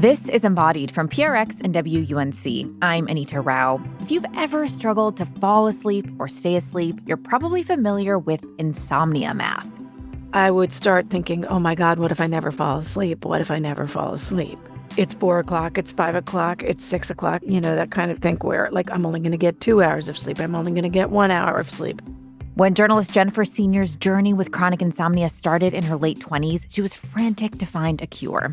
This is Embodied from PRX and WUNC. I'm Anita Rao. If you've ever struggled to fall asleep or stay asleep, you're probably familiar with insomnia math. I would start thinking, oh my God, what if I never fall asleep? What if I never fall asleep? It's 4 o'clock, it's 5 o'clock, it's 6 o'clock, that kind of thing where I'm only going to get 2 hours of sleep. I'm only going to get 1 hour of sleep. When journalist Jennifer Senior's journey with chronic insomnia started in her late 20s, she was frantic to find a cure.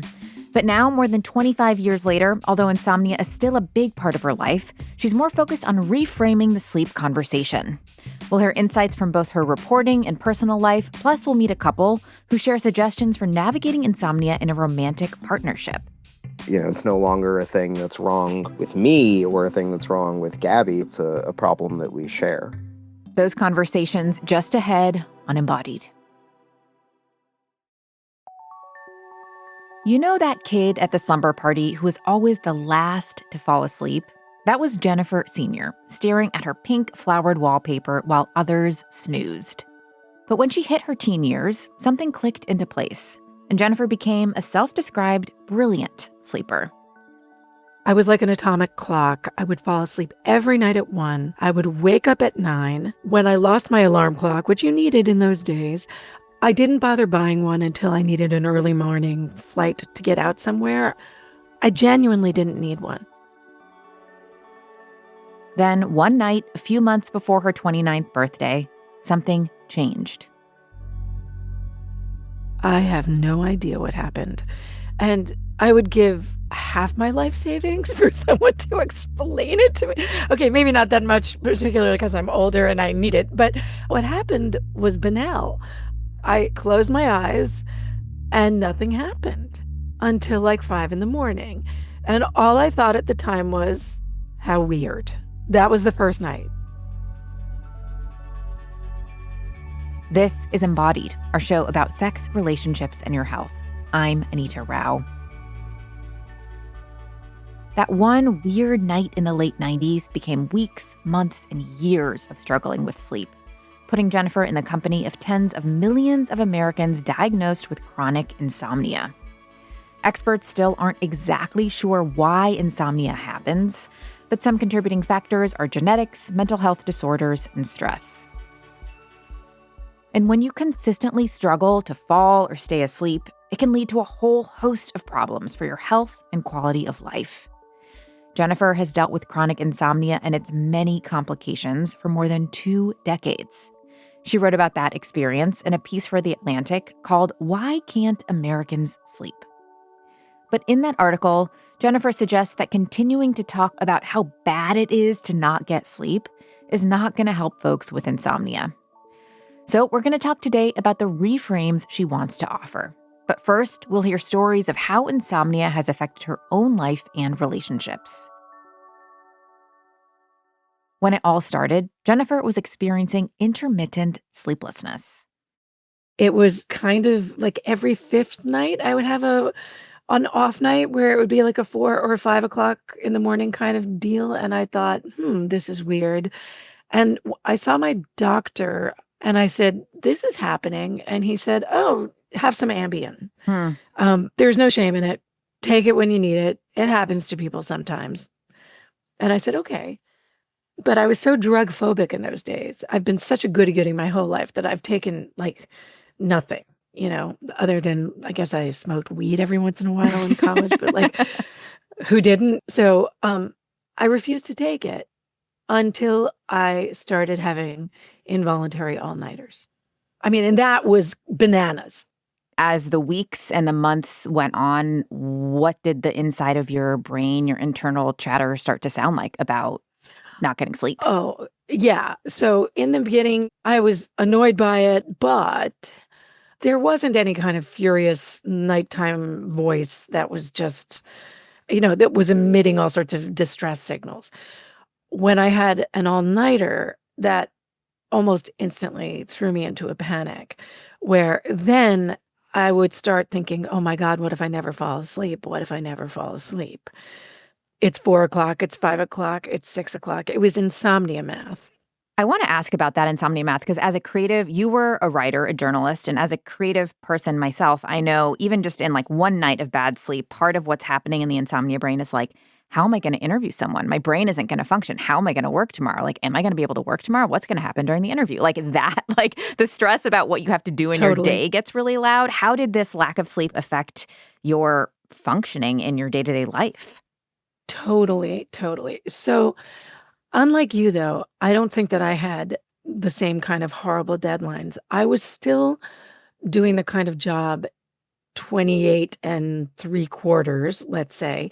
But now, more than 25 years later, although insomnia is still a big part of her life, she's more focused on reframing the sleep conversation. We'll hear insights from both her reporting and personal life, plus we'll meet a couple who share suggestions for navigating insomnia in a romantic partnership. It's no longer a thing that's wrong with me or a thing that's wrong with Gabby. It's a problem that we share. Those conversations just ahead on Embodied. You know that kid at the slumber party who was always the last to fall asleep? That was Jennifer Senior, staring at her pink flowered wallpaper while others snoozed. But when she hit her teen years, something clicked into place, and Jennifer became a self-described brilliant sleeper. I was like an atomic clock. I would fall asleep every night at 1. I would wake up at 9. When I lost my alarm clock, which you needed in those days, I didn't bother buying one until I needed an early morning flight to get out somewhere. I genuinely didn't need one. Then one night, a few months before her 29th birthday, something changed. I have no idea what happened. And I would give half my life savings for someone to explain it to me. Okay, maybe not that much, particularly because I'm older and I need it. But what happened was banal. I closed my eyes and nothing happened until 5 a.m. And all I thought at the time was, how weird. That was the first night. This is Embodied, our show about sex, relationships, and your health. I'm Anita Rao. That one weird night in the late 90s became weeks, months, and years of struggling with sleep, putting Jennifer in the company of tens of millions of Americans diagnosed with chronic insomnia. Experts still aren't exactly sure why insomnia happens, but some contributing factors are genetics, mental health disorders, and stress. And when you consistently struggle to fall or stay asleep, it can lead to a whole host of problems for your health and quality of life. Jennifer has dealt with chronic insomnia and its many complications for more than 2 decades. She wrote about that experience in a piece for The Atlantic called "Why Can't Americans Sleep?" But in that article, Jennifer suggests that continuing to talk about how bad it is to not get sleep is not going to help folks with insomnia. So we're going to talk today about the reframes she wants to offer. But first, we'll hear stories of how insomnia has affected her own life and relationships. When it all started, Jennifer was experiencing intermittent sleeplessness. It was kind of every 5th night I would have an off night where it would be a 4 or 5 o'clock in the morning kind of deal. And I thought, this is weird. And I saw my doctor and I said, this is happening. And he said, oh, have some Ambien. There's no shame in it. Take it when you need it. It happens to people sometimes. And I said, okay. But I was so drug phobic in those days. I've been such a goody-goody my whole life that I've taken nothing, other than I guess I smoked weed every once in a while in college, but who didn't? So I refused to take it until I started having involuntary all-nighters. And that was bananas. As the weeks and the months went on, what did the inside of your brain, your internal chatter start to sound like about not getting sleep? Oh, yeah. So in the beginning, I was annoyed by it, but there wasn't any kind of furious nighttime voice that was just, that was emitting all sorts of distress signals. When I had an all-nighter, that almost instantly threw me into a panic, where then I would start thinking, oh my God, what if I never fall asleep? What if I never fall asleep? It's 4 o'clock, it's 5 o'clock, it's 6 o'clock. It was insomnia math. I want to ask about that insomnia math because as a creative, you were a writer, a journalist, and as a creative person myself, I know even just in like one night of bad sleep, part of what's happening in the insomnia brain is like, how am I going to interview someone? My brain isn't going to function. How am I going to work tomorrow? Like, am I going to be able to work tomorrow? What's going to happen during the interview? Like that, like the stress about what you have to do in your Totally. day gets really loud. How did this lack of sleep affect your functioning in your day-to-day life? Totally, totally. So, unlike you, though, I don't think that I had the same kind of horrible deadlines. I was still doing the kind of job 28 and 3/4, let's say,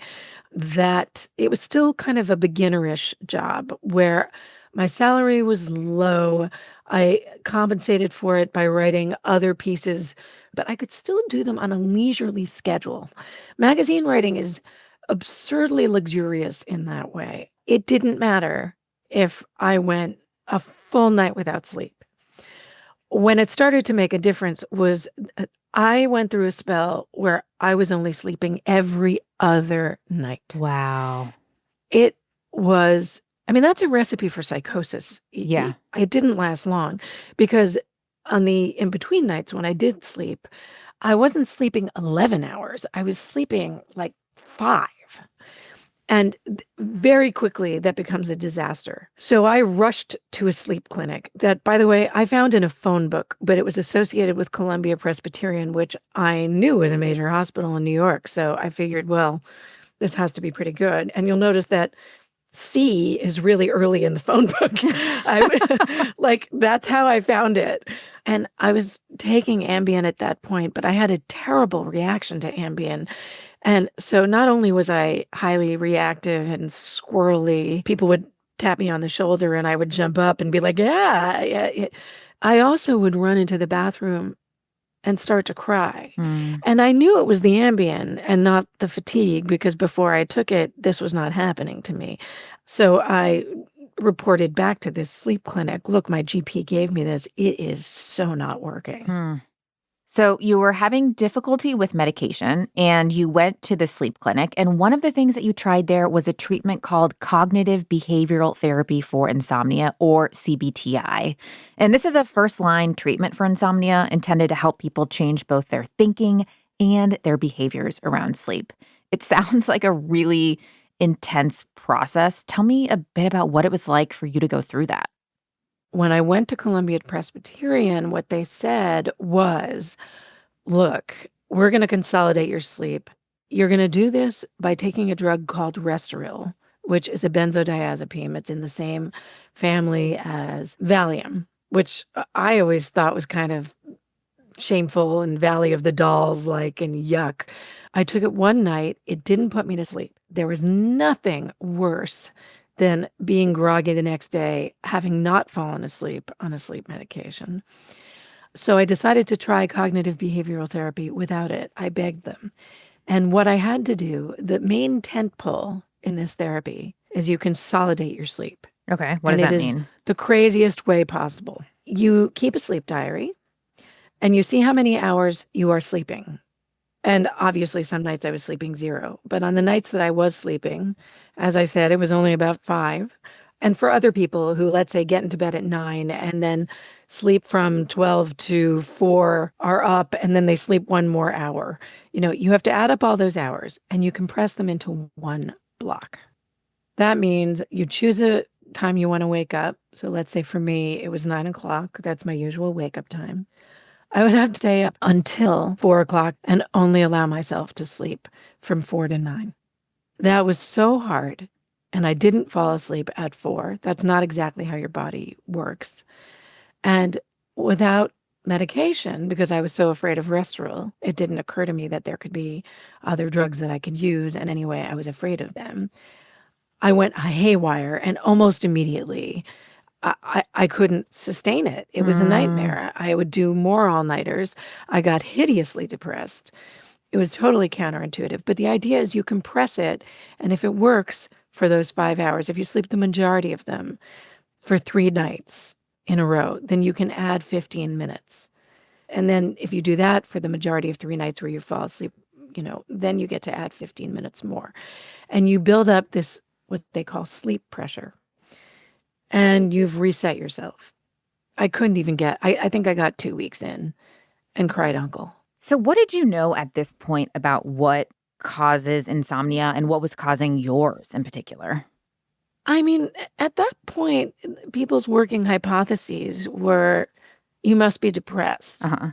that it was still kind of a beginnerish job where my salary was low. I compensated for it by writing other pieces, but I could still do them on a leisurely schedule. Magazine writing is absurdly luxurious in that way. It didn't matter if I went a full night without sleep. When it started to make a difference was I went through a spell where I was only sleeping every other night. Wow. It was, I mean, that's a recipe for psychosis. Yeah. It didn't last long because on the in between nights when I did sleep, I wasn't sleeping 11 hours. I was sleeping like 5. And very quickly, that becomes a disaster. So I rushed to a sleep clinic that, by the way, I found in a phone book, but it was associated with Columbia Presbyterian, which I knew was a major hospital in New York. So I figured, well, this has to be pretty good. And you'll notice that C is really early in the phone book. Like, that's how I found it. And I was taking Ambien at that point, but I had a terrible reaction to Ambien. And so not only was I highly reactive and squirrely, people would tap me on the shoulder and I would jump up and be like, yeah, yeah, yeah. I also would run into the bathroom and start to cry. Mm. And I knew it was the Ambien and not the fatigue because before I took it, this was not happening to me. So I reported back to this sleep clinic, look, my GP gave me this. It is so not working. Hmm. So you were having difficulty with medication and you went to the sleep clinic. And one of the things that you tried there was a treatment called cognitive behavioral therapy for insomnia, or CBTI. And this is a first-line treatment for insomnia intended to help people change both their thinking and their behaviors around sleep. It sounds like a really intense process. Tell me a bit about what it was like for you to go through that. When I went to Columbia Presbyterian, what they said was, look, we're going to consolidate your sleep. You're going to do this by taking a drug called Restoril, which is a benzodiazepine. It's in the same family as Valium, which I always thought was kind of shameful and Valley of the Dolls like and yuck. I took it one night. It didn't put me to sleep. There was nothing worse than being groggy the next day, having not fallen asleep on a sleep medication. So I decided to try cognitive behavioral therapy without it. I begged them. And what I had to do, the main tent pole in this therapy is you consolidate your sleep. Okay. What And does it that is mean? the craziest way possible. You keep a sleep diary and you see how many hours you are sleeping. And obviously, some nights I was sleeping 0. But on the nights that I was sleeping, as I said, it was only about 5. And for other people who, let's say, get into bed at 9 and then sleep from 12 to 4, are up, and then they sleep 1 more hour. You have to add up all those hours and you compress them into one block. That means you choose a time you want to wake up. So let's say for me, it was 9 o'clock. That's my usual wake up time. I would have to stay up until 4 o'clock and only allow myself to sleep from 4 to 9. That was so hard. And I didn't fall asleep at 4. That's not exactly how your body works. And without medication, because I was so afraid of Restoril, it didn't occur to me that there could be other drugs that I could use. And anyway, I was afraid of them. I went haywire and almost immediately I couldn't sustain it. It was a Mm. nightmare. I would do more all-nighters. I got hideously depressed. It was totally counterintuitive. But the idea is you compress it, and if it works for those 5 hours, if you sleep the majority of them for 3 nights in a row, then you can add 15 minutes. And then if you do that for the majority of 3 nights where you fall asleep, then you get to add 15 minutes more. And you build up this, what they call sleep pressure. and you've reset yourself. I couldn't even I think I got 2 weeks in and cried uncle. So, what did you know at this point about what causes insomnia and what was causing yours in particular? I mean, at that point, people's working hypotheses were you must be depressed. Uh huh.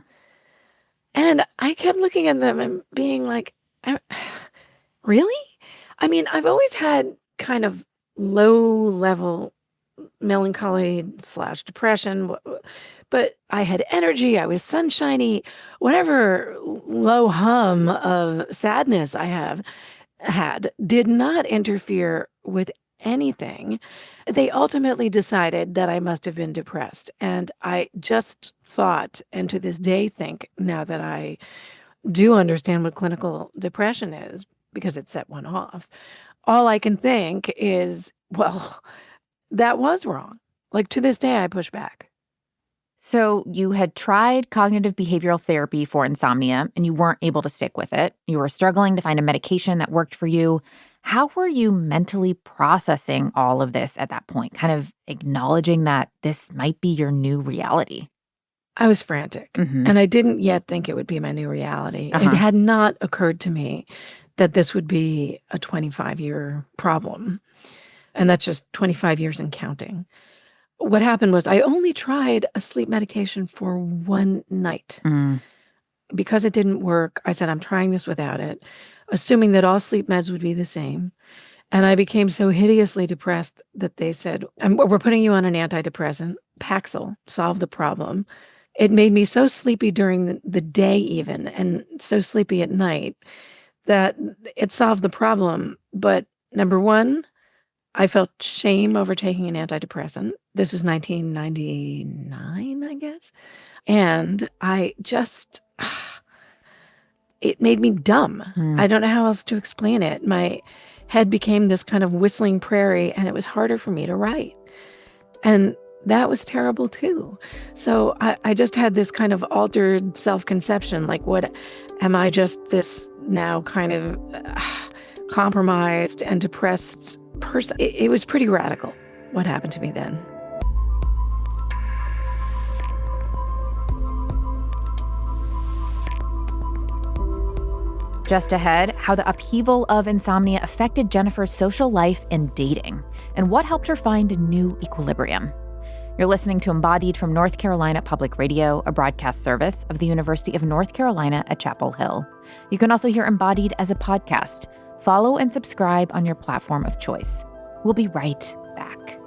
And I kept looking at them and being like, "I- really? I mean, I've always had kind of low level melancholy/depression, but I had energy. I was sunshiny. Whatever low hum of sadness I have had did not interfere with anything. They ultimately decided that I must have been depressed. And I just thought, and to this day think, now that I do understand what clinical depression is, because it set one off, all I can think is, well, that was wrong. Like to this day, I push back. So, you had tried cognitive behavioral therapy for insomnia and you weren't able to stick with it. You were struggling to find a medication that worked for you. How were you mentally processing all of this at that point, kind of acknowledging that this might be your new reality? I was frantic, Mm-hmm. and I didn't yet think it would be my new reality. It Uh-huh. had not occurred to me that this would be a 25-year problem, and that's just 25 years and counting. What happened was I only tried a sleep medication for one night. Mm. Because it didn't work, I said, I'm trying this without it, assuming that all sleep meds would be the same. And I became so hideously depressed that they said, we're putting you on an antidepressant. Paxil solved the problem. It made me so sleepy during the day even, and so sleepy at night that it solved the problem. But number one, I felt shame over taking an antidepressant. This was 1999, I guess. And I just, it made me dumb. Mm. I don't know how else to explain it. My head became this kind of whistling prairie, and it was harder for me to write. And that was terrible too. So I just had this kind of altered self-conception. Like, what am I, just this now kind of compromised and depressed person? It was pretty radical what happened to me then. Just ahead, how the upheaval of insomnia affected Jennifer's social life and dating, and what helped her find a new equilibrium. You're listening to Embodied from North Carolina Public Radio, a broadcast service of the University of North Carolina at Chapel Hill. You can also hear Embodied as a podcast. Follow and subscribe on your platform of choice. We'll be right back.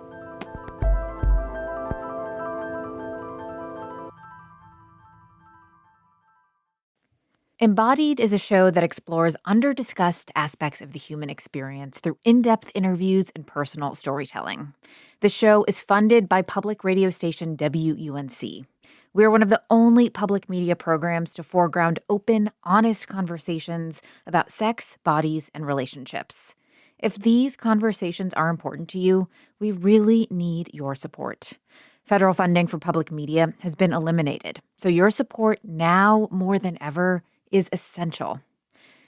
Embodied is a show that explores under-discussed aspects of the human experience through in-depth interviews and personal storytelling. The show is funded by public radio station WUNC. We're one of the only public media programs to foreground open, honest conversations about sex, bodies, and relationships. If these conversations are important to you, we really need your support. Federal funding for public media has been eliminated, so your support now more than ever is essential.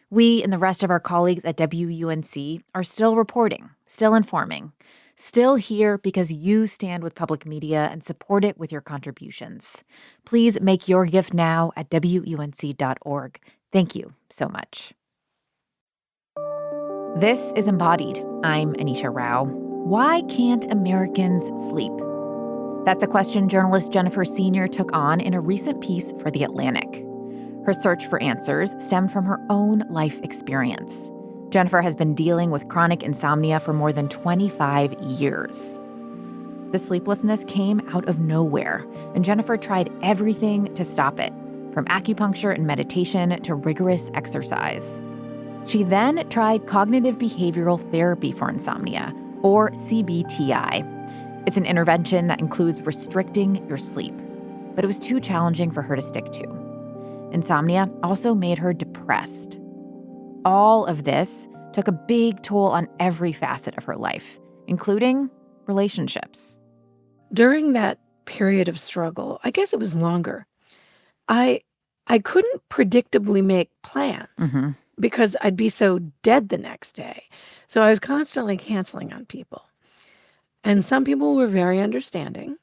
We and the rest of our colleagues at WUNC are still reporting, still informing, still here because you stand with public media and support it with your contributions. Please make your gift now at WUNC.org. Thank you so much. This is Embodied. I'm Anita Rao. Why can't Americans sleep? That's a question journalist Jennifer Senior took on in a recent piece for The Atlantic. Her search for answers stemmed from her own life experience. Jennifer has been dealing with chronic insomnia for more than 25 years. The sleeplessness came out of nowhere, and Jennifer tried everything to stop it, from acupuncture and meditation to rigorous exercise. She then tried cognitive behavioral therapy for insomnia, or CBTI. It's an intervention that includes restricting your sleep, but it was too challenging for her to stick to. Insomnia also made her depressed. All of this took a big toll on every facet of her life, including relationships. During that period of struggle, I guess it was longer, I couldn't predictably make plans because I'd be so dead the next day. So I was constantly canceling on people. And some people were very understanding,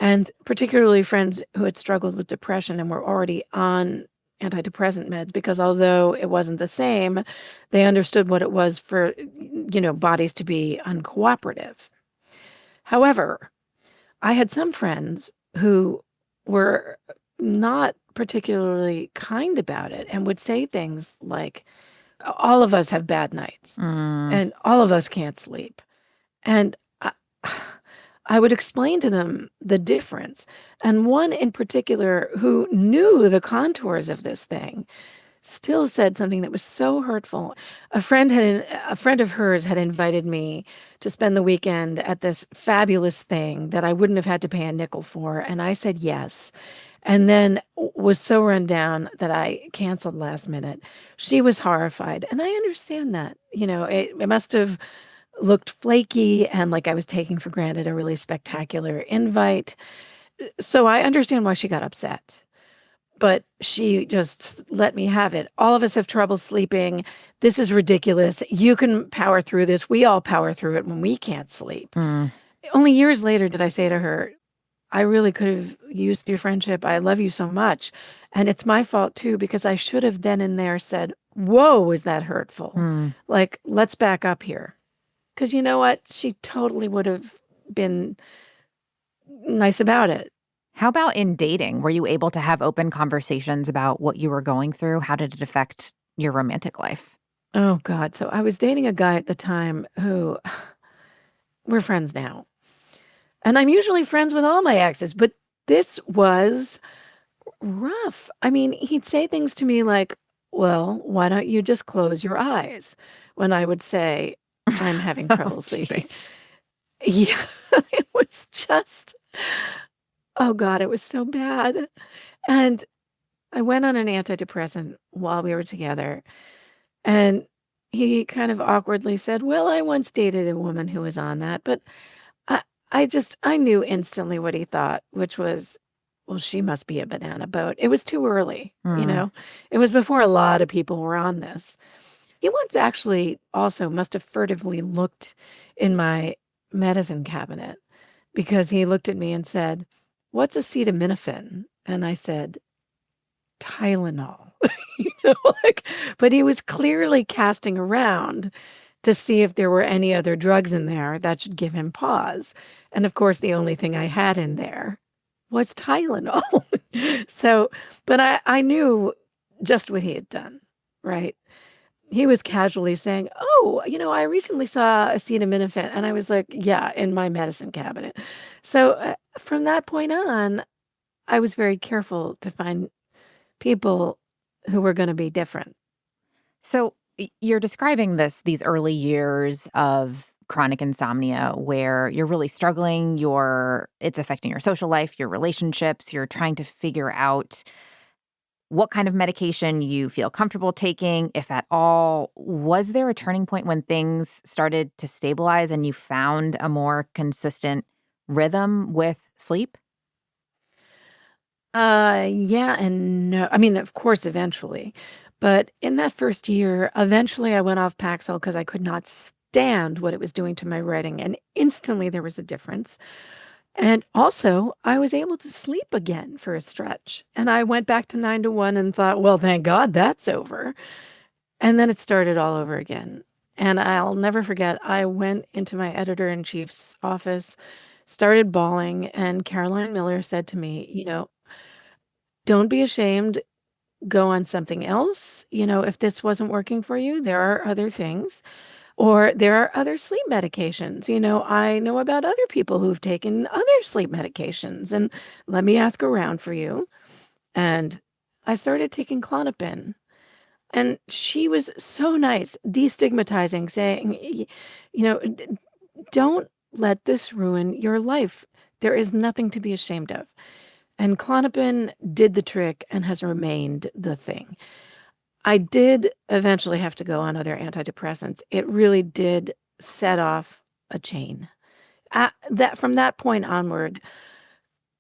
and particularly friends who had struggled with depression and were already on antidepressant meds, because although it wasn't the same, they understood what it was for, bodies to be uncooperative. However, I had some friends who were not particularly kind about it and would say things like, all of us have bad nights Mm. and all of us can't sleep. And I would explain to them the difference. And one in particular who knew the contours of this thing still said something that was so hurtful. A friend of hers had invited me to spend the weekend at this fabulous thing that I wouldn't have had to pay a nickel for, and I said yes. And then was so run down that I canceled last minute. She was horrified, and I understand that. It must have looked flaky and like I was taking for granted a really spectacular invite. So I understand why she got upset. But she just let me have it. All of us have trouble sleeping. This is ridiculous. You can power through this. We all power through it when we can't sleep. Mm. Only years later did I say to her, I really could have used your friendship. I love you so much. And it's my fault too, because I should have then and there said, whoa, was that hurtful? Mm. Like, let's back up here. Because you know what? She totally would have been nice about it. How about in dating? Were you able to have open conversations about what you were going through? How did it affect your romantic life? Oh, God. So I was dating a guy at the time who we're friends now. And I'm usually friends with all my exes, but this was rough. I mean, he'd say things to me like, well, why don't you just close your eyes? When I would say, I'm having Oh, trouble sleeping. jeez. Yeah, it was just, oh God, it was so bad. And I went on an antidepressant while we were together. And he kind of awkwardly said, well, I once dated a woman who was on that. But I, I knew instantly what he thought, which was, well, she must be a banana boat. It was too early, Mm. It was before a lot of people were on this. He once actually also must have furtively looked in my medicine cabinet because he looked at me and said, what's acetaminophen? And I said, Tylenol. But he was clearly casting around to see if there were any other drugs in there that should give him pause. And of course, the only thing I had in there was Tylenol. So, but I knew just what he had done, right? He was casually saying, oh, I recently saw acetaminophen. And I was like, yeah, in my medicine cabinet. So from that point on, I was very careful to find people who were going to be different. So you're describing these early years of chronic insomnia where you're really struggling, it's affecting your social life, your relationships, you're trying to figure out what kind of medication you feel comfortable taking, if at all. Was there a turning point when things started to stabilize and you found a more consistent rhythm with sleep? Yeah and no. I mean, of course, eventually. But in that first year, eventually I went off Paxil because I could not stand what it was doing to my writing. And instantly there was a difference. And also, I was able to sleep again for a stretch. And I went back to 9 to 1 and thought, well, thank God that's over. And then it started all over again. And I'll never forget, I went into my editor in chief's office, started bawling, and Caroline Miller said to me, don't be ashamed. Go on something else. If this wasn't working for you, there are other things, or there are other sleep medications. I know about other people who've taken other sleep medications, and let me ask around for you. And I started taking Klonopin. And she was so nice, destigmatizing, saying, don't let this ruin your life. There is nothing to be ashamed of. And Klonopin did the trick and has remained the thing. I did eventually have to go on other antidepressants. It really did set off a chain. That from that point onward,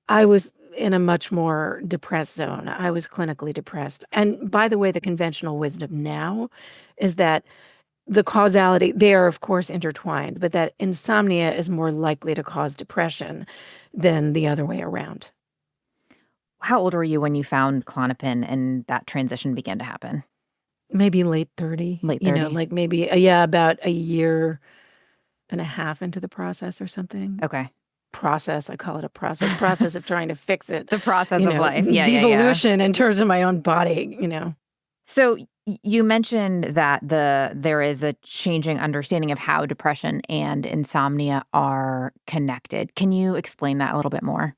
I was in a much more depressed zone. I was clinically depressed. And by the way, the conventional wisdom now is that the causality, they are of course intertwined, but that insomnia is more likely to cause depression than the other way around. How old were you when you found Klonopin and that transition began to happen? Maybe late 30, Late 30? like maybe, yeah, about a year and a half into the process or something. Okay. Process, I call it a process of trying to fix it, The process of life. Yeah, yeah, yeah. devolution in terms of my own body. So you mentioned that there is a changing understanding of how depression and insomnia are connected. Can you explain that a little bit more?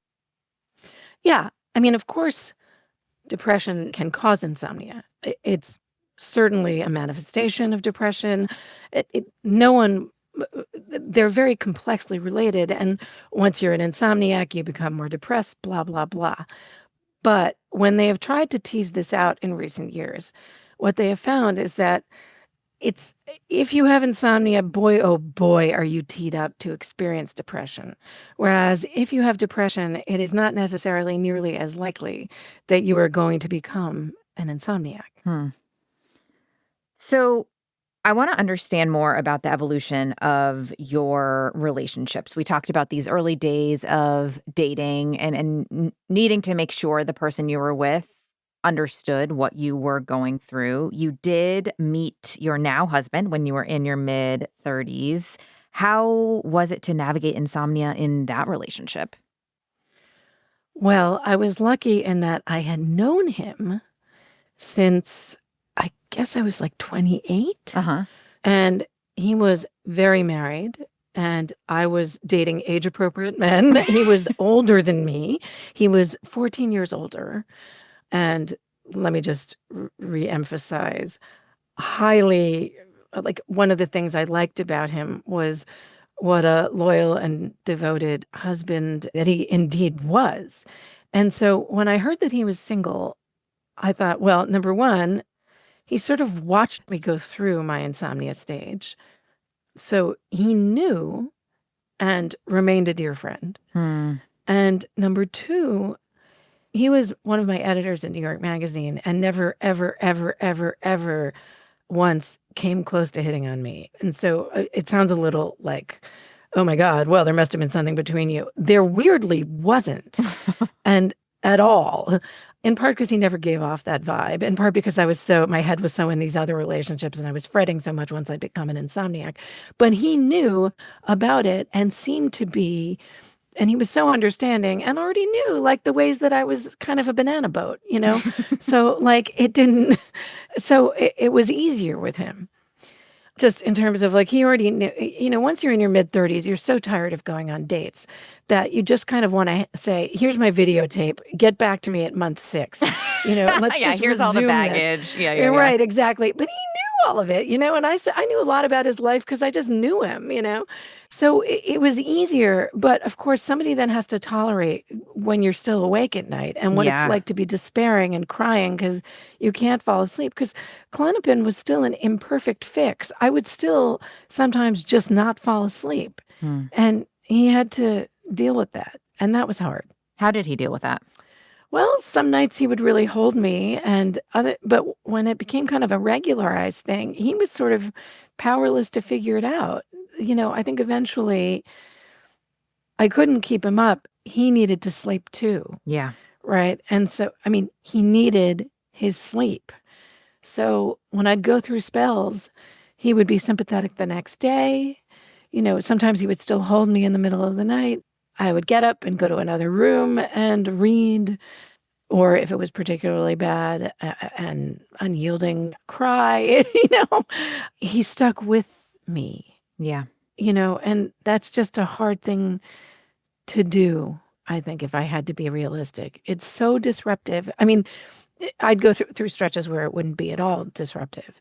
Yeah. I mean, of course, depression can cause insomnia. It's certainly a manifestation of depression. No one, they're very complexly related. And once you're an insomniac, you become more depressed, blah, blah, blah. But when they have tried to tease this out in recent years, what they have found is that it's if you have insomnia, boy, oh boy, are you teed up to experience depression. Whereas if you have depression, it is not necessarily nearly as likely that you are going to become an insomniac. Hmm. So I want to understand more about the evolution of your relationships. We talked about these early days of dating and needing to make sure the person you were with understood what you were going through. You did meet your now husband when you were in your mid 30s. How was it to navigate insomnia in that relationship? Well, I was lucky in that I had known him since I guess I was like 28. Uh huh. And he was very married, and I was dating age appropriate men. He was older than me. He was 14 years older. And let me just re-emphasize, highly, like one of the things I liked about him was what a loyal and devoted husband that he indeed was. And so when I heard that he was single, I thought, well, number one, he sort of watched me go through my insomnia stage. So he knew and remained a dear friend. Hmm. And number two, he was one of my editors at New York Magazine and never, ever, ever, ever, ever once came close to hitting on me. And so it sounds a little like, oh my God, well, there must have been something between you. There weirdly wasn't. And at all. In part because he never gave off that vibe. In part because my head was so in these other relationships and I was fretting so much once I'd become an insomniac. But he knew about it and seemed to be, and he was so understanding and already knew like the ways that I was kind of a banana boat. So like it didn't, so it was easier with him. Just in terms of like he already knew, once you're in your mid 30s, you're so tired of going on dates that you just kind of want to say, here's my videotape. Get back to me at month 6. Let's Yeah, just here's all the resume this. baggage. Yeah, yeah, You're yeah. right, exactly. But he knew all of it, and I knew a lot about his life because I just knew him. So it was easier. But of course, somebody then has to tolerate when you're still awake at night and what it's Yeah. like to be despairing and crying because you can't fall asleep. Because Klonopin was still an imperfect fix. I would still sometimes just not fall asleep. Hmm. And he had to deal with that. And that was hard. How did he deal with that? Well, some nights he would really hold me but when it became kind of a regularized thing, he was sort of powerless to figure it out. I think eventually I couldn't keep him up. He needed to sleep too, Yeah. right? And so, I mean, he needed his sleep. So when I'd go through spells, he would be sympathetic the next day. Sometimes he would still hold me in the middle of the night. I would get up and go to another room and read, or if it was particularly bad and unyielding, cry. He stuck with me, Yeah. and that's just a hard thing to do. I think if I had to be realistic, it's so disruptive. I mean, I'd go through stretches where it wouldn't be at all disruptive.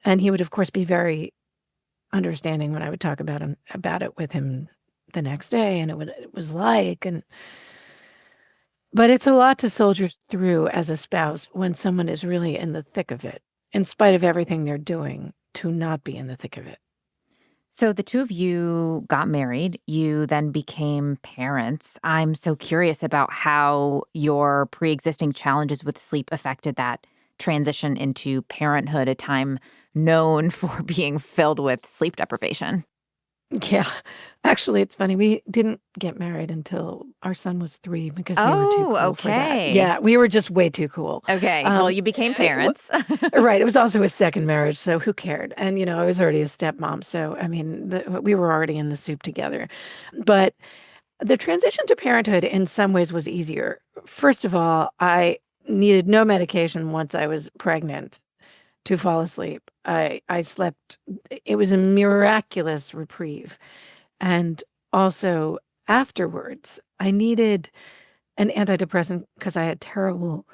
And he would, of course, be very understanding when I would talk about it with him the next day, and it was like, but it's a lot to soldier through as a spouse when someone is really in the thick of it, in spite of everything they're doing, to not be in the thick of it. So the two of you got married. You then became parents. I'm so curious about how your pre-existing challenges with sleep affected that transition into parenthood, a time known for being filled with sleep deprivation? Yeah. Actually, it's funny. We didn't get married until our son was 3 because we were too Oh, cool for that. okay. Yeah, we were just way too cool. Okay. Well, you became I w parents. Right, it was also his second marriage, so who cared? And, I was already a stepmom, so, I mean, we were already in the soup together. But the transition to parenthood in some ways was easier. First of all, I needed no medication once I was pregnant to fall asleep. I slept it was a miraculous reprieve. And also afterwards, I needed an antidepressant because I had terrible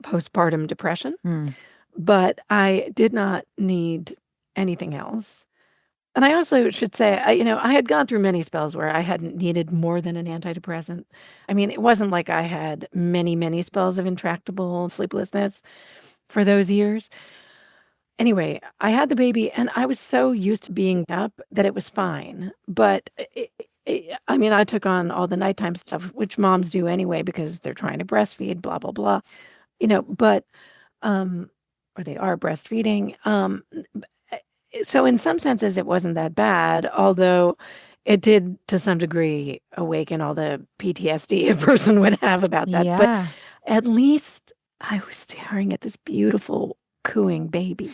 postpartum depression, Hmm. but I did not need anything else. And I also should say, I had gone through many spells where I hadn't needed more than an antidepressant. I mean, it wasn't like I had many, many spells of intractable sleeplessness for those years. Anyway, I had the baby and I was so used to being up that it was fine. But I mean, I took on all the nighttime stuff, which moms do anyway because they're trying to breastfeed, blah, blah, blah. But um, or they are breastfeeding. So in some senses, it wasn't that bad, although it did to some degree awaken all the PTSD a person would have about that. But Yeah. at least I was staring at this beautiful cooing baby.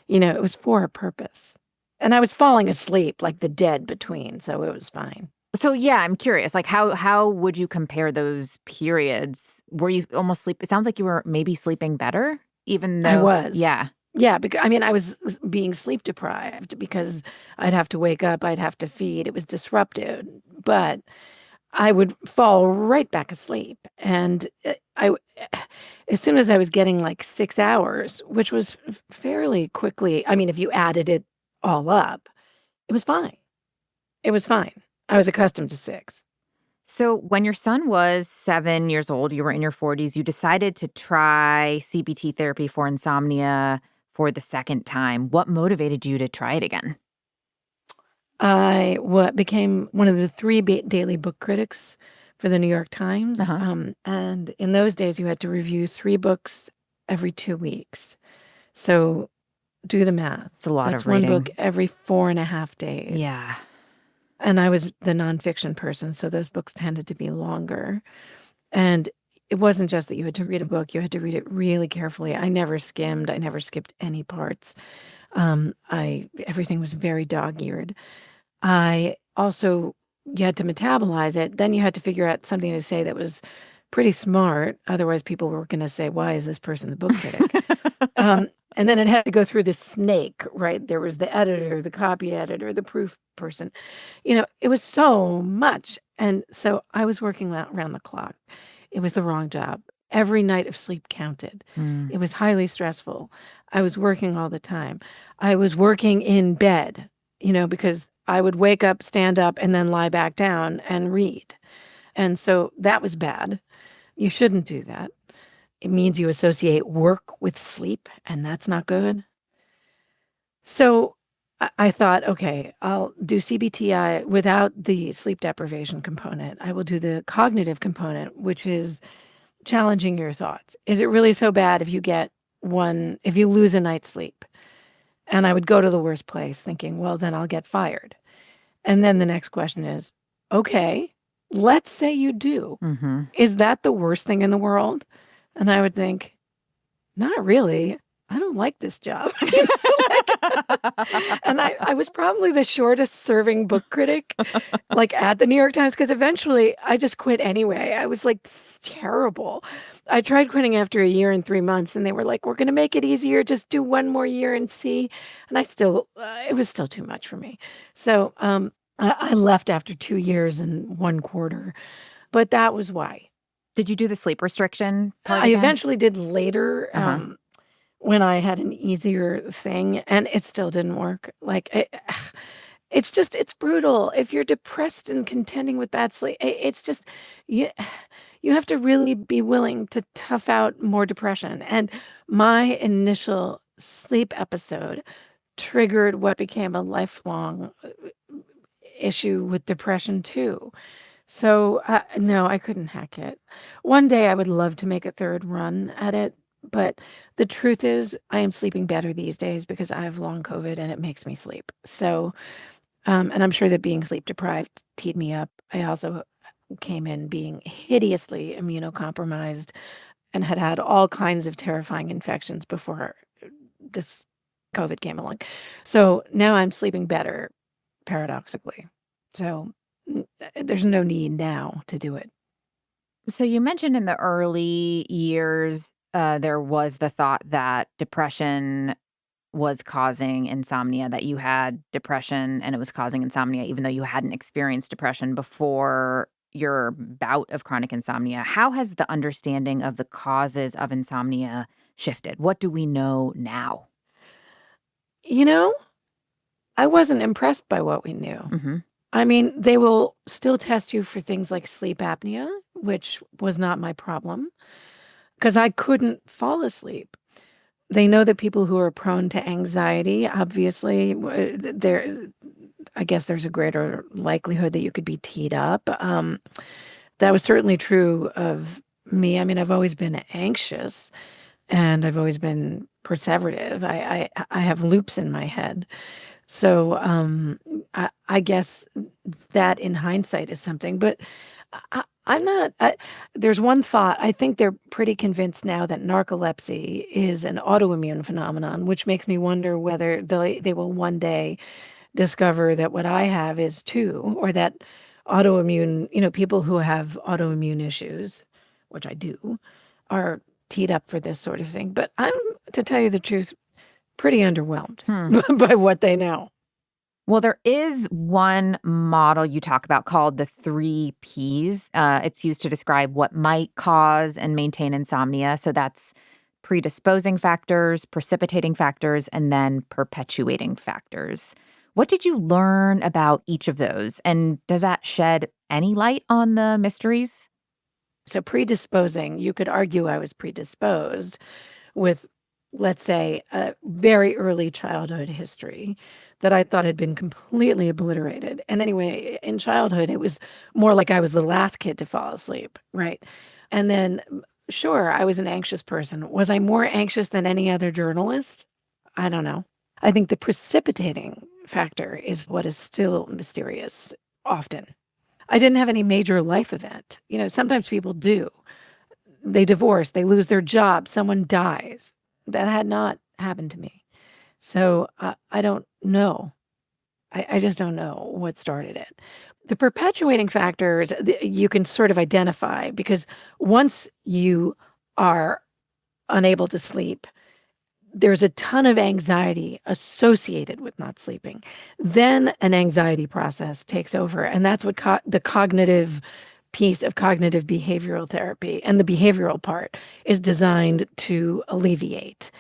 It was for a purpose. And I was falling asleep like the dead between, so it was fine. So yeah, I'm curious. Like, how would you compare those periods? Were you almost sleep? It sounds like you were maybe sleeping better, even I though, was. yeah, Yeah, because I mean, I was being sleep deprived because I'd have to wake up, I'd have to feed. It was disruptive, but I would fall right back asleep. And as soon as I was getting like 6 hours, which was fairly quickly, I mean, if you added it all up, it was fine. It was fine. I was accustomed to 6. So, when your son was 7 years old, you were in your 40s, you decided to try CBT therapy for insomnia for the second time. What motivated you to try it again? I became one of the 3 daily book critics for the New York Uh Times. huh. And in those days, you had to review 3 books every 2 weeks. So do the math. It's a lot That's of one book reading. every 4.5 days. Yeah. And I was the nonfiction person, so those books tended to be longer. And it wasn't just that you had to read a book, you had to read it really carefully. I never skimmed, I never skipped any parts. I everything was very dog-eared. I also you had to metabolize it, then you had to figure out something to say that was pretty smart, otherwise people were gonna say, "Why is this person the book critic?" And then it had to go through the snake, right? There was the editor, the copy editor, the proof person. It was so much, and so I was working around the clock. It was the wrong job. Every night of sleep counted. Mm. It was highly stressful. I was working all the time. I was working in bed, because I would wake up, stand up, and then lie back down and read. And so that was bad. You shouldn't do that. It means you associate work with sleep, and that's not good. So I thought, okay, I'll do CBTI without the sleep deprivation component. I will do the cognitive component, which is challenging your thoughts. Is it really so bad if you lose a night's sleep? And I would go to the worst place thinking, well, then I'll get fired. And then the next question is, okay, let's say you do. Hmm. Is that the worst thing in the world? And I would think, not really. I don't like this job. And I was probably the shortest serving book critic, like at the New York Times, because eventually I just quit anyway. I was like, this is terrible. I tried quitting after a year and 3 months, and they were like, we're going to make it easier. Just do one more year and see. And it was still too much for me. So I left after 2 years and 1/4, but that was why. Did you do the sleep restriction part I again? eventually did later. Uh huh. When I had an easier thing, and it still didn't work. Like, it's brutal. If you're depressed and contending with bad sleep, it's just you you have to really be willing to tough out more depression. And my initial sleep episode triggered what became a lifelong issue with depression too. So, no, I couldn't hack it. One day I would love to make a third run at it, But the truth is, I am sleeping better these days because I have long COVID and it makes me sleep. So, and I'm sure that being sleep deprived teed me up. I also came in being hideously immunocompromised and had had all kinds of terrifying infections before this COVID came along. So now I'm sleeping better, paradoxically. So there's no need now to do it. So you mentioned in the early years, there was the thought that depression was causing insomnia, that you had depression and it was causing insomnia, even though you hadn't experienced depression before your bout of chronic insomnia. How has the understanding of the causes of insomnia shifted? What do we know now? You know, I wasn't impressed by what we knew. Hmm. I mean, they will still test you for things like sleep apnea, which was not my problem because I couldn't fall asleep. They know that people who are prone to anxiety, obviously, I guess there's a greater likelihood that you could be teed up. That was certainly true of me. I mean, I've always been anxious and I've always been perseverative. I have loops in my head. So I guess that in hindsight is something, but I'm not. There's one thought. I think they're pretty convinced now that narcolepsy is an autoimmune phenomenon, which makes me wonder whether they will one day discover that what I have is too, or that autoimmune, people who have autoimmune issues, which I do, are teed up for this sort of thing. But I'm, to tell you the truth, pretty underwhelmed by what they know. Well, there is one model you talk about called the 3 Ps. It's used to describe what might cause and maintain insomnia. So that's predisposing factors, precipitating factors, and then perpetuating factors. What did you learn about each of those? And does that shed any light on the mysteries? So predisposing, you could argue I was predisposed with, let's say, a very early childhood history that I thought had been completely obliterated. And anyway, in childhood, it was more like I was the last kid to fall asleep, right? And then, sure, I was an anxious person. Was I more anxious than any other journalist? I don't know. I think the precipitating factor is what is still mysterious often. I didn't have any major life event. Sometimes people do. They divorce, they lose their job, someone dies. That had not happened to me. So I don't know. I just don't know what started it. The perpetuating factors you can sort of identify because once you are unable to sleep, there's a ton of anxiety associated with not sleeping. Then an anxiety process takes over. And that's what the cognitive piece of cognitive behavioral therapy and the behavioral part is designed to alleviate.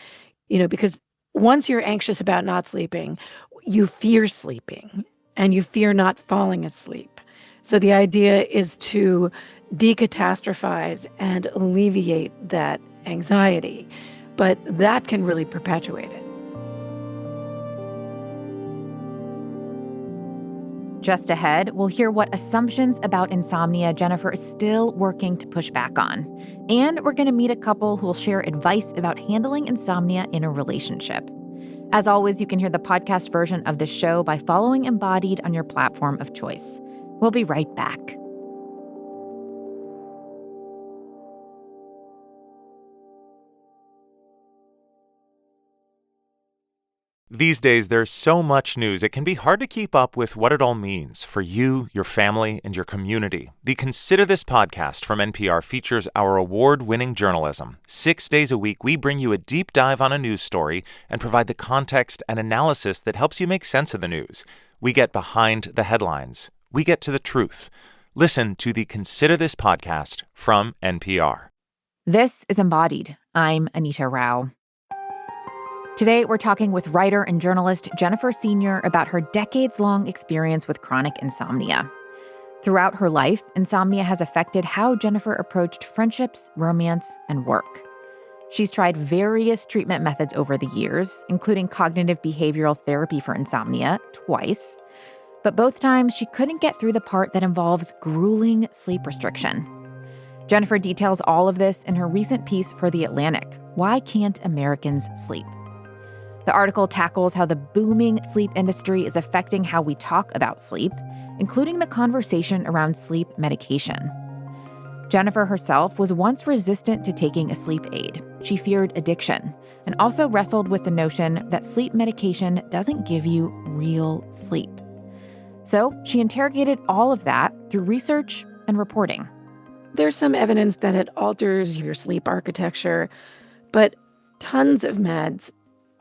Because once you're anxious about not sleeping, you fear sleeping and you fear not falling asleep. So the idea is to decatastrophize and alleviate that anxiety. But that can really perpetuate it. Just ahead, we'll hear what assumptions about insomnia Jennifer is still working to push back on. And we're going to meet a couple who will share advice about handling insomnia in a relationship. As always, you can hear the podcast version of this show by following Embodied on your platform of choice. We'll be right back. These days, there's so much news, it can be hard to keep up with what it all means for you, your family, and your community. The Consider This podcast from NPR features our award-winning journalism. 6 days a week, we bring you a deep dive on a news story and provide the context and analysis that helps you make sense of the news. We get behind the headlines. We get to the truth. Listen to the Consider This podcast from NPR. This is Embodied. I'm Anita Rao. Today, we're talking with writer and journalist Jennifer Senior about her decades-long experience with chronic insomnia. Throughout her life, insomnia has affected how Jennifer approached friendships, romance, and work. She's tried various treatment methods over the years, including cognitive behavioral therapy for insomnia twice, but both times she couldn't get through the part that involves grueling sleep restriction. Jennifer details all of this in her recent piece for The Atlantic, Why Can't Americans Sleep? The article tackles how the booming sleep industry is affecting how we talk about sleep, including the conversation around sleep medication. Jennifer herself was once resistant to taking a sleep aid. She feared addiction and also wrestled with the notion that sleep medication doesn't give you real sleep. So she interrogated all of that through research and reporting. There's some evidence that it alters your sleep architecture, but tons of meds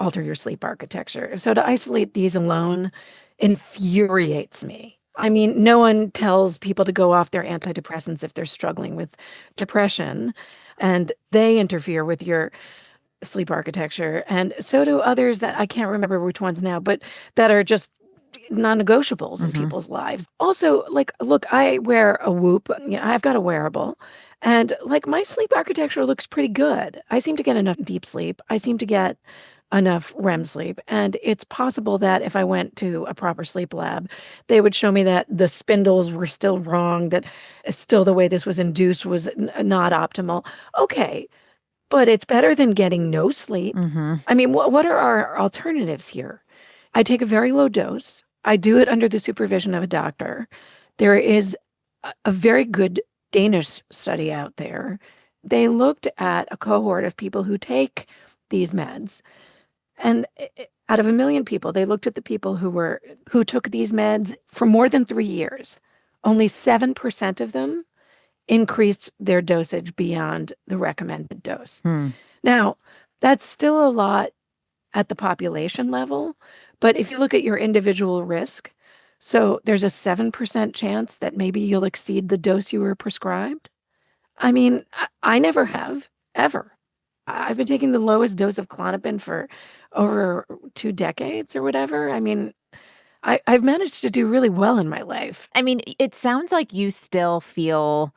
alter your sleep architecture. So to isolate these alone infuriates me. I mean, no one tells people to go off their antidepressants if they're struggling with depression, and they interfere with your sleep architecture. And so do others that I can't remember which ones now, but that are just non-negotiables in people's lives. Also, like, look, I wear a Whoop. I've got a wearable. And like my sleep architecture looks pretty good. I seem to get enough deep sleep. I seem to get enough REM sleep. And it's possible that if I went to a proper sleep lab, they would show me that the spindles were still wrong, that still the way this was induced was not optimal. Okay, but it's better than getting no sleep. I mean, what are our alternatives here? I take a very low dose. I do it under the supervision of a doctor. There is a very good Danish study out there. They looked at a cohort of people who take these meds. And out of 1 million people, they looked at the people who took these meds for more than 3 years. Only 7% of them increased their dosage beyond the recommended dose. Now, that's still a lot at the population level, but if you look at your individual risk, so there's a 7% chance that maybe you'll exceed the dose you were prescribed. I mean, I never have, ever. I've been taking the lowest dose of Klonopin for over 2 decades or whatever. I mean, I've managed to do really well in my life. I mean, it sounds like you still feel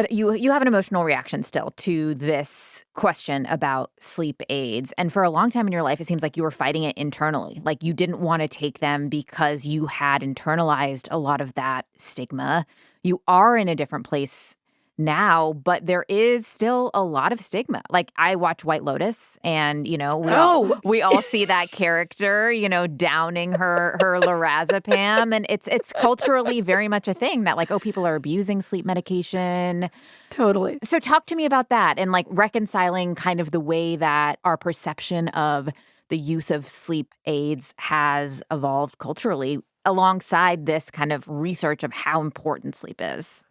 you have an emotional reaction still to this question about sleep aids. And for a long time in your life, it seems like you were fighting it internally. Like you didn't want to take them because you had internalized a lot of that stigma. You are in a different place now, but there is still a lot of stigma. Like I watch White Lotus and, we all see that character, downing her lorazepam. And it's culturally very much a thing that like, oh, people are abusing sleep medication. Totally. So talk to me about that and like reconciling kind of the way that our perception of the use of sleep aids has evolved culturally alongside this kind of research of how important sleep is.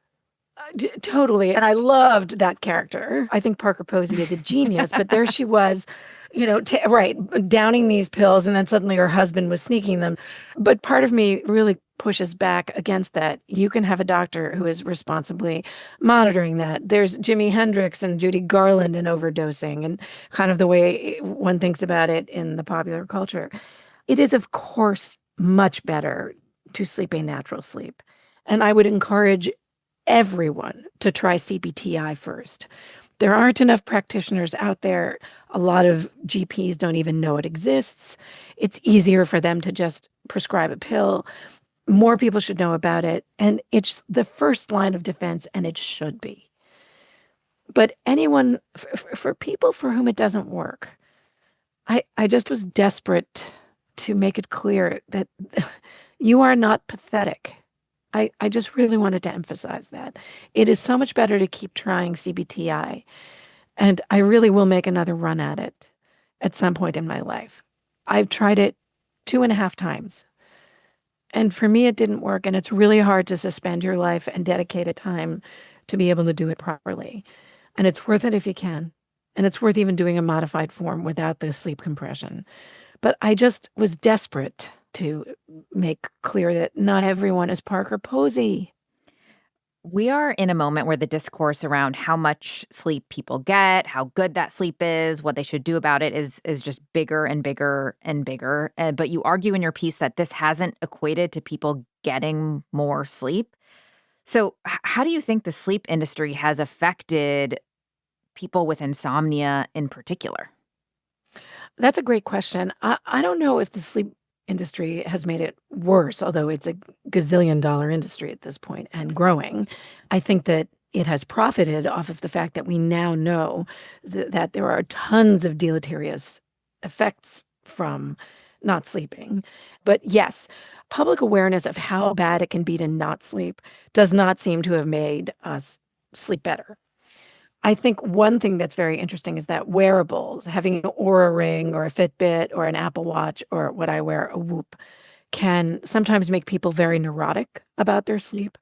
Totally. And I loved that character. I think Parker Posey is a genius, but there she was, downing these pills, and then suddenly her husband was sneaking them. But part of me really pushes back against that. You can have a doctor who is responsibly monitoring that. There's Jimi Hendrix and Judy Garland in overdosing and kind of the way one thinks about it in the popular culture. It is, of course, much better to sleep a natural sleep. And I would encourage everyone to try CBTI first. There aren't enough practitioners out there. A lot of GPs don't even know it exists. It's easier for them to just prescribe a pill. More people should know about it. And it's the first line of defense, and it should be. But anyone, for people for whom it doesn't work, I just was desperate to make it clear that you are not pathetic. I just really wanted to emphasize that. It is so much better to keep trying CBTI. And I really will make another run at it at some point in my life. I've tried it 2.5 times. And for me, it didn't work. And it's really hard to suspend your life and dedicate a time to be able to do it properly. And it's worth it if you can. And it's worth even doing a modified form without the sleep compression. But I just was desperate to make clear that not everyone is Parker Posey. We are in a moment where the discourse around how much sleep people get, how good that sleep is, what they should do about it is just bigger and bigger and bigger. But you argue in your piece that this hasn't equated to people getting more sleep. So how do you think the sleep industry has affected people with insomnia in particular? That's a great question. I don't know if the sleep industry has made it worse, although it's a gazillion-dollar industry at this point and growing. I think that it has profited off of the fact that we now know that there are tons of deleterious effects from not sleeping. But yes, public awareness of how bad it can be to not sleep does not seem to have made us sleep better. I think one thing that's very interesting is that wearables, having an Oura Ring or a Fitbit or an Apple Watch or what I wear, a Whoop, can sometimes make people very neurotic about their sleep.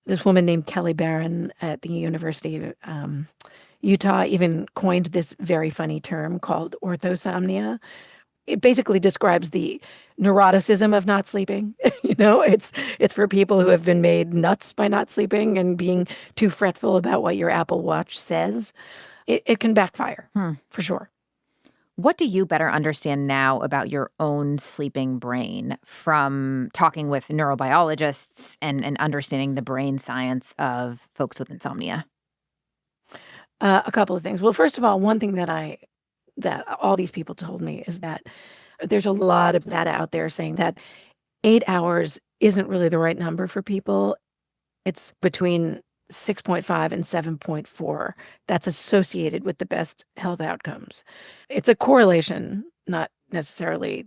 This woman named Kelly Barron at the University of Utah even coined this very funny term called orthosomnia. It basically describes the neuroticism of not sleeping. It's for people who have been made nuts by not sleeping and being too fretful about what your Apple Watch says. It can backfire, for sure. What do you better understand now about your own sleeping brain from talking with neurobiologists and understanding the brain science of folks with insomnia? A couple of things. Well, first of all, one thing that all these people told me is that there's a lot of data out there saying that 8 hours isn't really the right number for people. It's between 6.5 and 7.4 that's associated with the best health outcomes. It's a correlation, not necessarily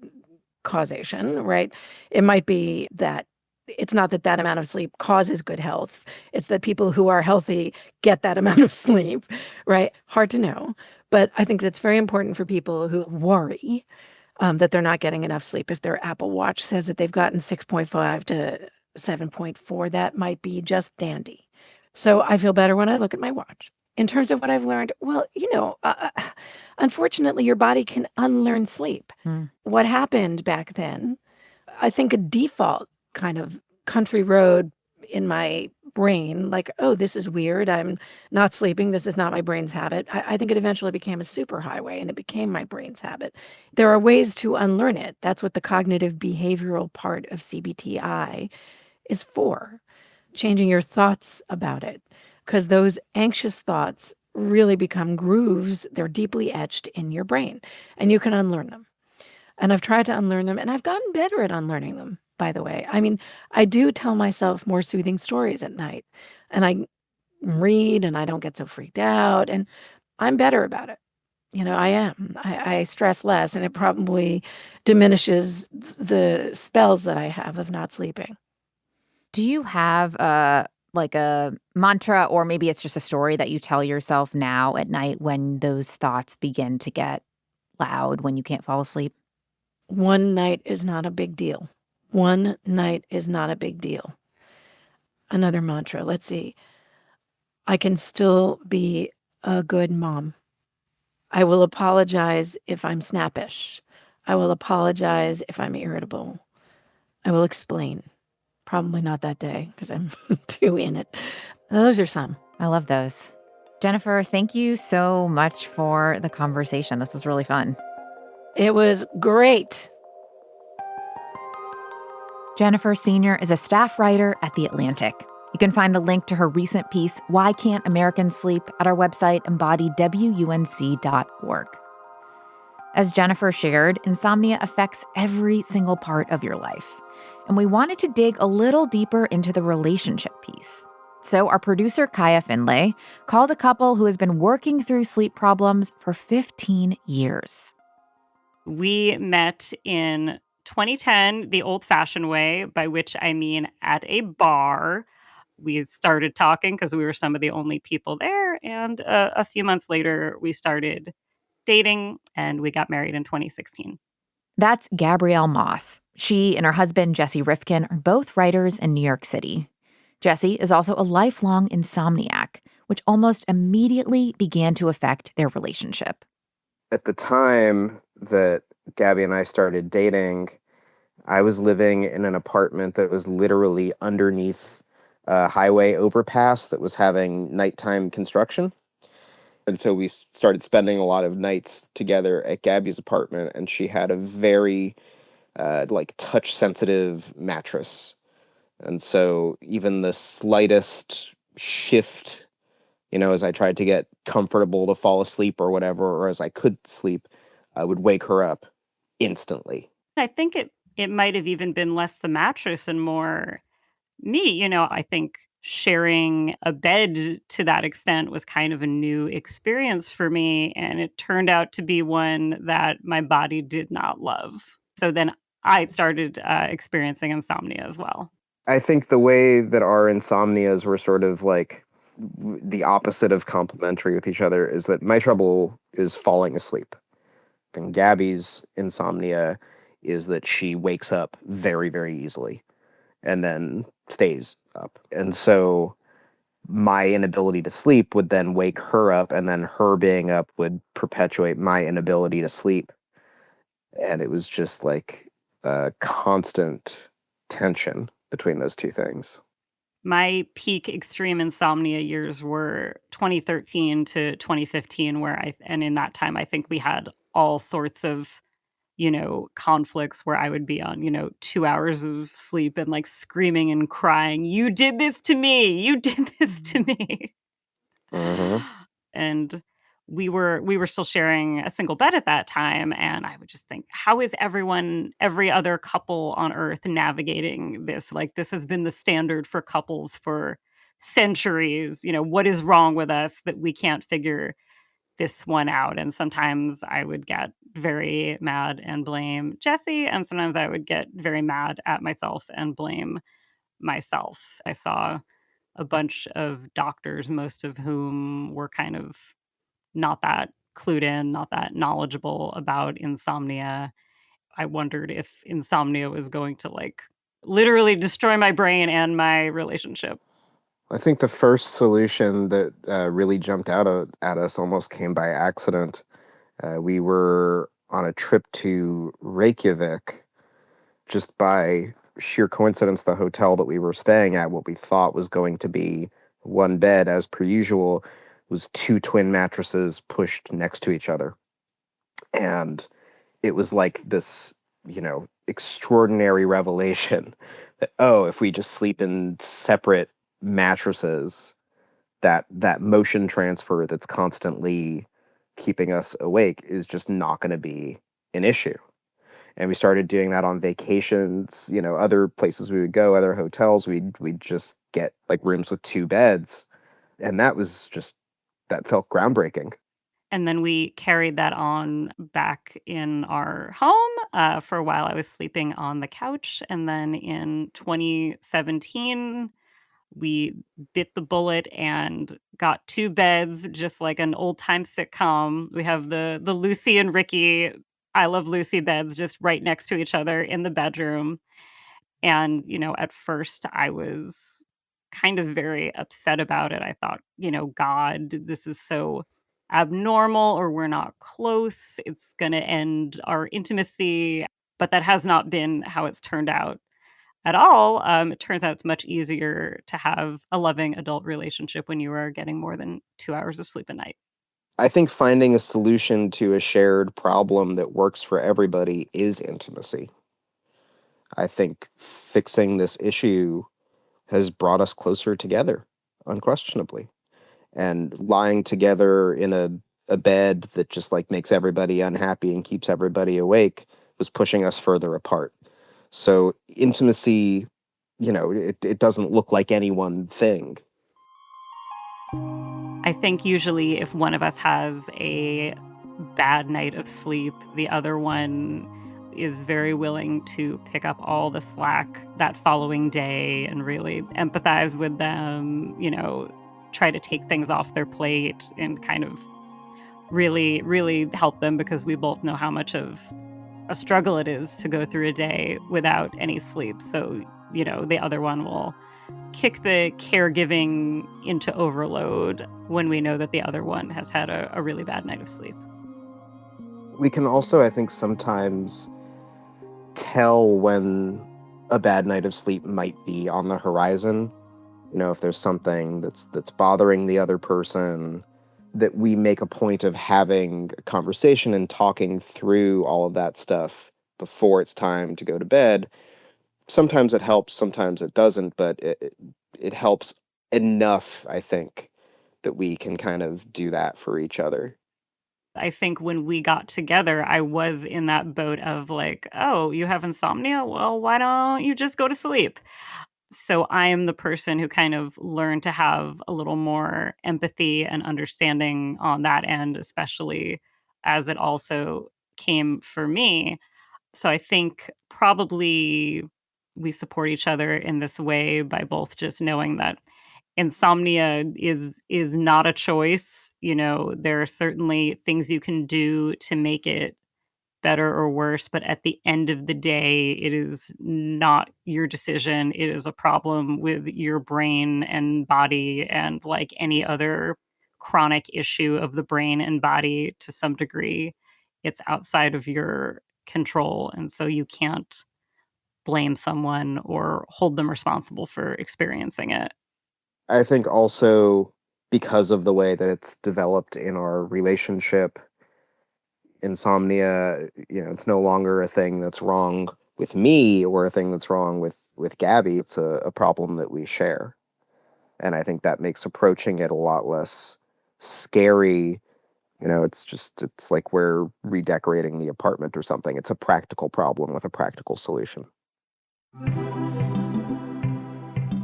causation, right? It might be that it's not that that amount of sleep causes good health. It's that people who are healthy get that amount of sleep, right? Hard to know. But I think that's very important for people who worry that they're not getting enough sleep. If their Apple Watch says that they've gotten 6.5 to 7.4, that might be just dandy. So I feel better when I look at my watch. In terms of what I've learned, well, unfortunately, your body can unlearn sleep. What happened back then, I think a default kind of country road in my brain, like, oh, this is weird. I'm not sleeping. This is not my brain's habit. I think it eventually became a superhighway and it became my brain's habit. There are ways to unlearn it. That's what the cognitive behavioral part of CBTI is for, changing your thoughts about it. Because those anxious thoughts really become grooves. They're deeply etched in your brain and you can unlearn them. And I've tried to unlearn them and I've gotten better at unlearning them, by the way. I mean, I do tell myself more soothing stories at night and I read and I don't get so freaked out and I'm better about it. I am. I stress less and it probably diminishes the spells that I have of not sleeping. Do you have a mantra, or maybe it's just a story that you tell yourself now at night when those thoughts begin to get loud, when you can't fall asleep? One night is not a big deal. One night is not a big deal. Another mantra. Let's see. I can still be a good mom. I will apologize if I'm snappish. I will apologize if I'm irritable. I will explain. Probably not that day because I'm too in it. Those are some. I love those. Jennifer, thank you so much for the conversation. This was really fun. It was great. Jennifer Senior is a staff writer at The Atlantic. You can find the link to her recent piece, Why Can't Americans Sleep, at our website, embodiedwunc.org. As Jennifer shared, insomnia affects every single part of your life. And we wanted to dig a little deeper into the relationship piece. So our producer, Kaya Finlay, called a couple who has been working through sleep problems for 15 years. We met in 2010, the old-fashioned way, by which I mean at a bar. We started talking because we were some of the only people there, and a few months later, we started dating, and we got married in 2016. That's Gabrielle Moss. She and her husband, Jesse Rifkin, are both writers in New York City. Jesse is also a lifelong insomniac, which almost immediately began to affect their relationship. At the time that Gabby and I started dating, I was living in an apartment that was literally underneath a highway overpass that was having nighttime construction. And so we started spending a lot of nights together at Gabby's apartment, and she had a very touch-sensitive mattress. And so even the slightest shift, as I tried to get comfortable to fall asleep or whatever, or as I could sleep, I would wake her up instantly. I think it might have even been less the mattress and more me. I think sharing a bed to that extent was kind of a new experience for me, and it turned out to be one that my body did not love. So then I started experiencing insomnia as well. I think the way that our insomnias were sort of like the opposite of complementary with each other is that my trouble is falling asleep. And Gabby's insomnia is that she wakes up very, very easily and then stays up. And so my inability to sleep would then wake her up, and then her being up would perpetuate my inability to sleep. And it was just like a constant tension between those two things. My peak extreme insomnia years were 2013 to 2015, and in that time, I think we had all sorts of, conflicts where I would be on, 2 hours of sleep and like screaming and crying, "You did this to me! You did this to me!" Mm-hmm. And we were still sharing a single bed at that time, and I would just think, how is every other couple on earth navigating this? Like, this has been the standard for couples for centuries. What is wrong with us that we can't figure this one out? And sometimes I would get very mad and blame Jesse, and sometimes I would get very mad at myself and blame myself. I saw a bunch of doctors, most of whom were kind of not that clued in, not that knowledgeable about insomnia. I wondered if insomnia was going to like literally destroy my brain and my relationship. I think the first solution that really jumped at us almost came by accident. We were on a trip to Reykjavik. Just by sheer coincidence, the hotel that we were staying at, what we thought was going to be one bed, as per usual, was two twin mattresses pushed next to each other. And it was like this, extraordinary revelation that, oh, if we just sleep in separate mattresses, that motion transfer that's constantly keeping us awake is just not going to be an issue. And we started doing that on vacations, other places we would go, other hotels, we'd just get like rooms with two beds, and that felt groundbreaking. And then we carried that on back in our home. For a while, I was sleeping on the couch. And then in 2017, we bit the bullet and got two beds, just like an old time sitcom. We have the Lucy and Ricky I Love Lucy beds just right next to each other in the bedroom. And, at first I was kind of very upset about it. I thought, God, this is so abnormal, or we're not close. It's going to end our intimacy. But that has not been how it's turned out at all. It turns out it's much easier to have a loving adult relationship when you are getting more than 2 hours of sleep a night. I think finding a solution to a shared problem that works for everybody is intimacy. I think fixing this issue has brought us closer together, unquestionably. And lying together in a bed that just like makes everybody unhappy and keeps everybody awake was pushing us further apart. So intimacy, it doesn't look like any one thing. I think usually if one of us has a bad night of sleep, the other one is very willing to pick up all the slack that following day and really empathize with them, try to take things off their plate and kind of really, really help them, because we both know how much of a struggle it is to go through a day without any sleep. So, the other one will kick the caregiving into overload when we know that the other one has had a really bad night of sleep. We can also, I think, sometimes tell when a bad night of sleep might be on the horizon. If there's something that's bothering the other person, that we make a point of having a conversation and talking through all of that stuff before it's time to go to bed. Sometimes it helps, sometimes it doesn't, but it helps enough, I think, that we can kind of do that for each other. I think when we got together, I was in that boat of like, oh, you have insomnia? Well, why don't you just go to sleep? So I am the person who kind of learned to have a little more empathy and understanding on that end, especially as it also came for me. So I think probably we support each other in this way by both just knowing that insomnia is not a choice. There are certainly things you can do to make it better or worse, but at the end of the day, it is not your decision. It is a problem with your brain and body, and like any other chronic issue of the brain and body to some degree, it's outside of your control. And so you can't blame someone or hold them responsible for experiencing it. I think also because of the way that it's developed in our relationship, insomnia, it's no longer a thing that's wrong with me or a thing that's wrong with Gabby. It's a problem that we share. And I think that makes approaching it a lot less scary. It's like we're redecorating the apartment or something. It's a practical problem with a practical solution.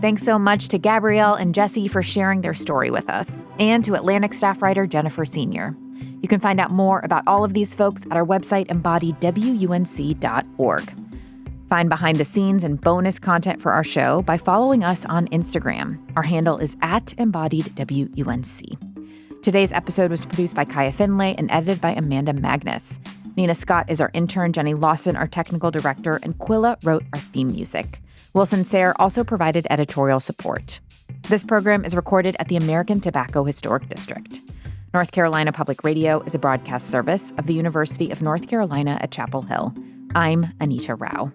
Thanks so much to Gabrielle and Jesse for sharing their story with us, and to Atlantic staff writer Jennifer Senior. You can find out more about all of these folks at our website, embodiedwunc.org. Find behind the scenes and bonus content for our show by following us on Instagram. Our handle is @embodiedwunc. Today's episode was produced by Kaya Finlay and edited by Amanda Magnus. Nina Scott is our intern, Jenny Lawson our technical director, and Quilla wrote our theme music. Wilson Sayre also provided editorial support. This program is recorded at the American Tobacco Historic District. North Carolina Public Radio is a broadcast service of the University of North Carolina at Chapel Hill. I'm Anita Rao.